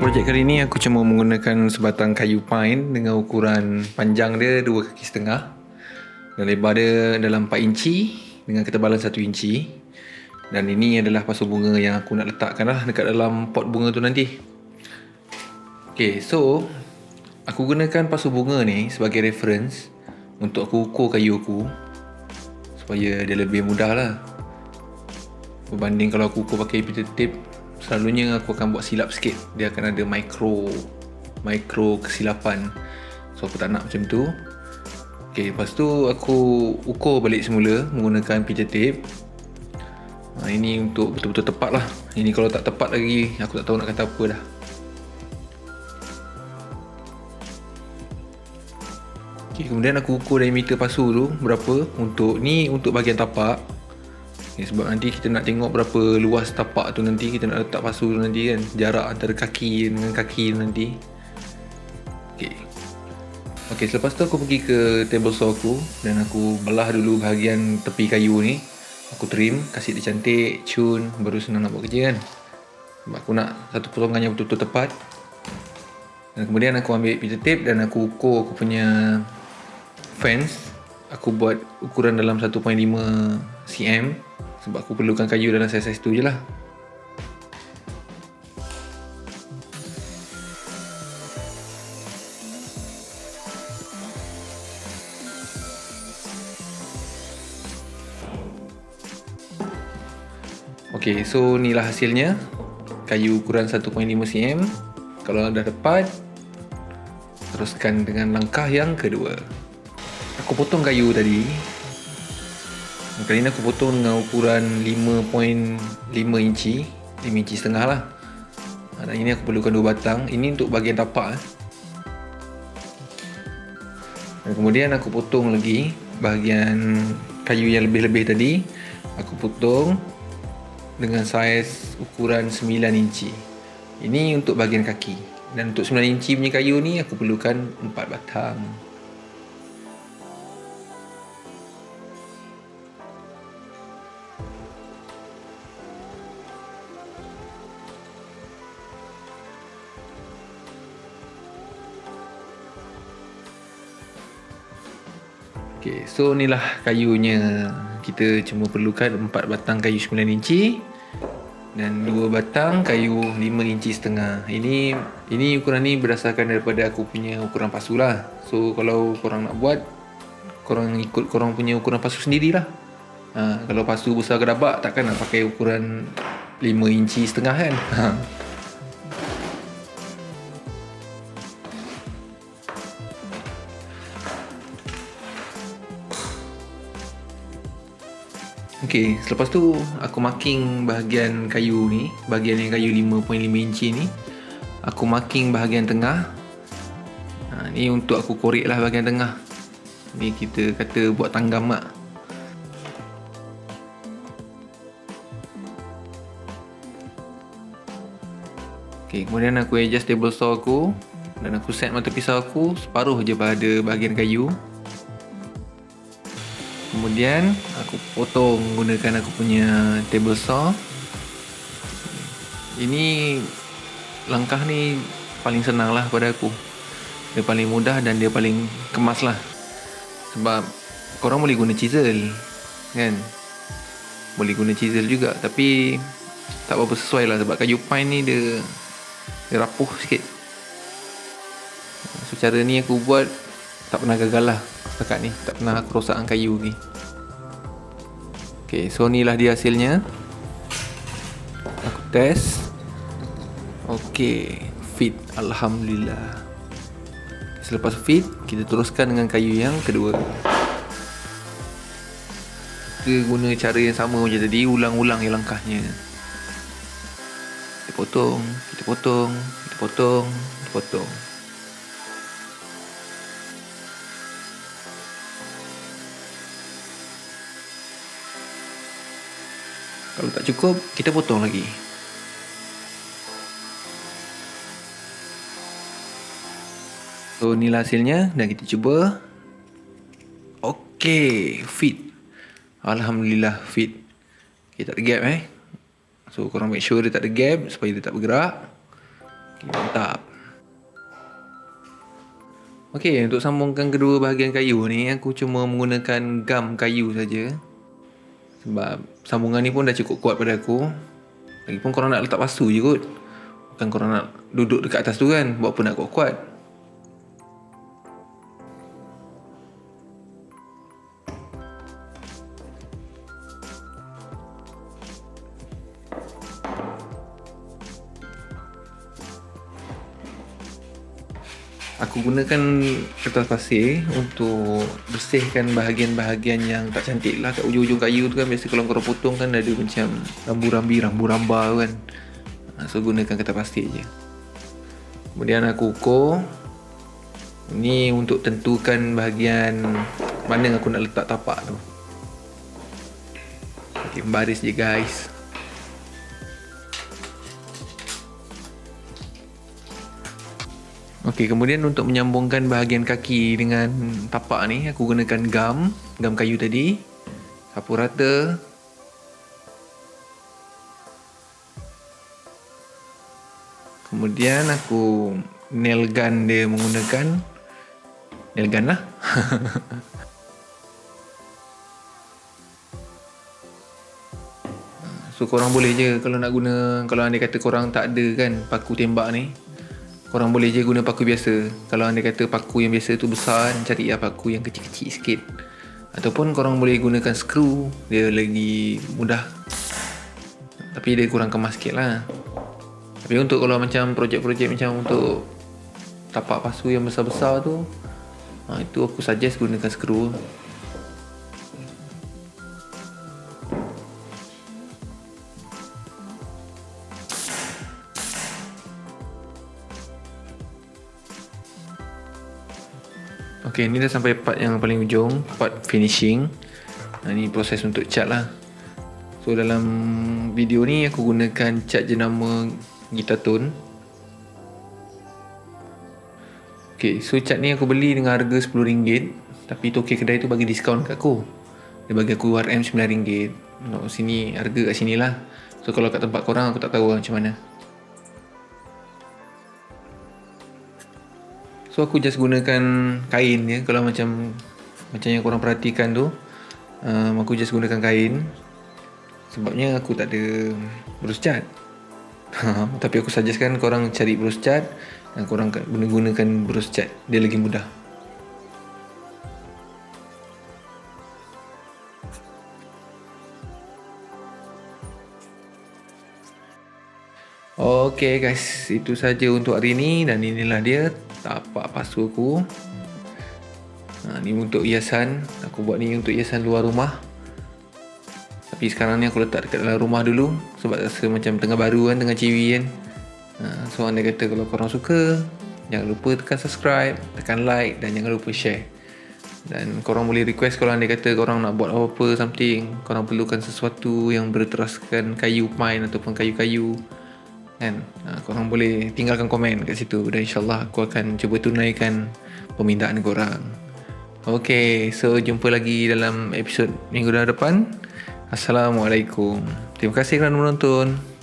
projek kali ni aku cuma menggunakan sebatang kayu pine dengan ukuran panjang dia 2,5 kaki dan lebar dia dalam 4 inci dengan ketebalan 1 inci. Dan ini adalah pasu bunga yang aku nak letakkan lah dekat dalam pot bunga tu nanti. Okay, so aku gunakan pasu bunga ni sebagai reference untuk aku ukur kayu aku supaya dia lebih mudah lah berbanding kalau aku ukur pakai pita tape. Selalunya aku akan buat silap sikit. Dia akan ada micro kesilapan. So aku tak nak macam tu. Okay, lepas tu aku ukur balik semula menggunakan pita tape. Ini untuk betul-betul tepat lah. Ini kalau tak tepat lagi, aku tak tahu nak kata apa dah. Okay, kemudian aku ukur diameter pasu tu berapa. Untuk bahagian tapak. Sebab nanti kita nak tengok berapa luas tapak tu nanti kita nak letak pasu tu nanti kan. Jarak antara kaki dengan kaki tu nanti. Okay, selepas tu aku pergi ke table saw aku dan aku belah dulu bahagian tepi kayu ni. Aku trim, kasih dia cantik, cun, baru senang nak buat kerja kan. Sebab aku nak satu potongan yang betul-betul tepat. Dan kemudian aku ambil pita tape dan aku ukur aku punya fence. Aku buat ukuran dalam 1.5 cm sebab aku perlukan kayu dalam saiz tu je lah. Ok, so inilah hasilnya. Kayu ukuran 1.5 cm. Kalau dah dapat, teruskan dengan langkah yang kedua. Aku potong kayu tadi. Kali ni aku potong dengan ukuran 5.5 inci 5 inci setengah lah. Dan ini aku perlukan 2 batang. Ini untuk bahagian tapak. Dan kemudian aku potong lagi bahagian kayu yang lebih-lebih tadi. Aku potong dengan saiz ukuran 9 inci. Ini untuk bahagian kaki. Dan untuk 9 inci punya kayu ni aku perlukan 4 batang. Okay, so inilah kayunya. Kita cuma perlukan 4 batang kayu 9 inci dan 2 batang kayu 5 inci setengah. Ini ukuran ni berdasarkan daripada aku punya ukuran pasu lah. So kalau korang nak buat, korang ikut korang punya ukuran pasu sendirilah. Kalau pasu besar gedabak, takkan nak pakai ukuran 5 inci setengah kan. Okay, selepas tu aku marking bahagian kayu ni, bahagian yang kayu 5.5 inci ni. Aku marking bahagian tengah. Ni untuk aku korek lah bahagian tengah. Ni kita kata buat tanggam lah. Okay, kemudian aku adjust table saw aku dan aku set mata pisau aku separuh je pada bahagian kayu. Kemudian aku potong gunakan aku punya table saw. Ini langkah ni paling senang lah pada aku. Dia paling mudah dan dia paling kemas lah. Sebab korang boleh guna chisel kan. Boleh guna chisel juga, tapi tak berapa sesuai lah sebab kayu pine ni dia rapuh sikit. So cara ni aku buat tak pernah gagal lah setakat ni. Tak pernah kerosakan kayu ni. Okay, so inilah dia hasilnya. Aku test. Okay, fit. Alhamdulillah. Selepas fit, kita teruskan dengan kayu yang kedua. Kita guna cara yang sama macam tadi. Ulang-ulang je langkahnya. Kita potong, kita potong, kita potong, kita potong. Kalau tak cukup, kita potong lagi. So inilah hasilnya dan kita cuba. Okay, fit. Alhamdulillah fit. Okay, tak ada gap So korang make sure dia tak ada gap supaya dia tak bergerak. Okay, mantap. Okey, untuk sambungkan kedua bahagian kayu ni, aku cuma menggunakan gam kayu saja. Sebab sambungan ni pun dah cukup kuat pada aku. Lagipun korang nak letak pasu je kot. Bukan korang nak duduk dekat atas tu kan. Buat apa nak kuat-kuat. Aku gunakan kertas pasir untuk bersihkan bahagian-bahagian yang tak cantik lah kat ujung-ujung kayu tu kan. Biasa kalau korang potong kan ada macam rambu-rambi, rambu-ramba kan. So gunakan kertas pasir je. Kemudian aku ukur. Ni untuk tentukan bahagian mana aku nak letak tapak tu. Okay, baris je guys. Okey, kemudian untuk menyambungkan bahagian kaki dengan tapak ni, aku gunakan gam kayu tadi. Sapu rata. Kemudian aku nail gun dia menggunakan nail gun lah. So korang boleh je kalau nak guna, kalau anda kata korang tak ada kan paku tembak ni, korang boleh je guna paku biasa. Kalau anda kata paku yang biasa tu besar, cari paku yang kecil-kecil sikit. Ataupun korang boleh gunakan skru, dia lagi mudah. Tapi dia kurang kemas sikit lah. Tapi untuk kalau macam projek-projek macam untuk tapak pasu yang besar-besar tu, itu aku suggest gunakan skru. Okay, ni dah sampai part yang paling ujung, part finishing. Ni proses untuk cat lah. So dalam video ni aku gunakan cat jenama Guitar Tone. Okay, so cat ni aku beli dengan harga RM10. Tapi tokey kedai tu bagi diskaun kat aku. Dia bagi aku RM RM9. Sini harga kat sini lah. So kalau kat tempat korang aku tak tahu macam mana. So aku just gunakan kain ya. Kalau macam yang korang perhatikan tu, aku just gunakan kain. Sebabnya aku tak ada brush cat. Tapi aku suggestkan korang cari brush cat dan korang gunakan brush cat. Dia lagi mudah. Okay guys, itu saja untuk hari ni. Dan inilah dia tapak pasu aku. Ni untuk hiasan. Aku buat ni untuk hiasan luar rumah. Tapi sekarang ni aku letak dekat dalam rumah dulu. Sebab rasa macam tengah baru kan, tengah ciwi kan. So anda kata kalau korang suka, jangan lupa tekan subscribe, tekan like dan jangan lupa share. Dan korang boleh request kalau anda kata korang nak buat apa-apa something, korang perlukan sesuatu yang berteraskan kayu pine ataupun kayu-kayu kan, korang boleh tinggalkan komen kat situ dan insyaAllah aku akan cuba tunaikan permintaan korang. Okay, so jumpa lagi dalam episod minggu depan. Assalamualaikum. Terima kasih kerana menonton.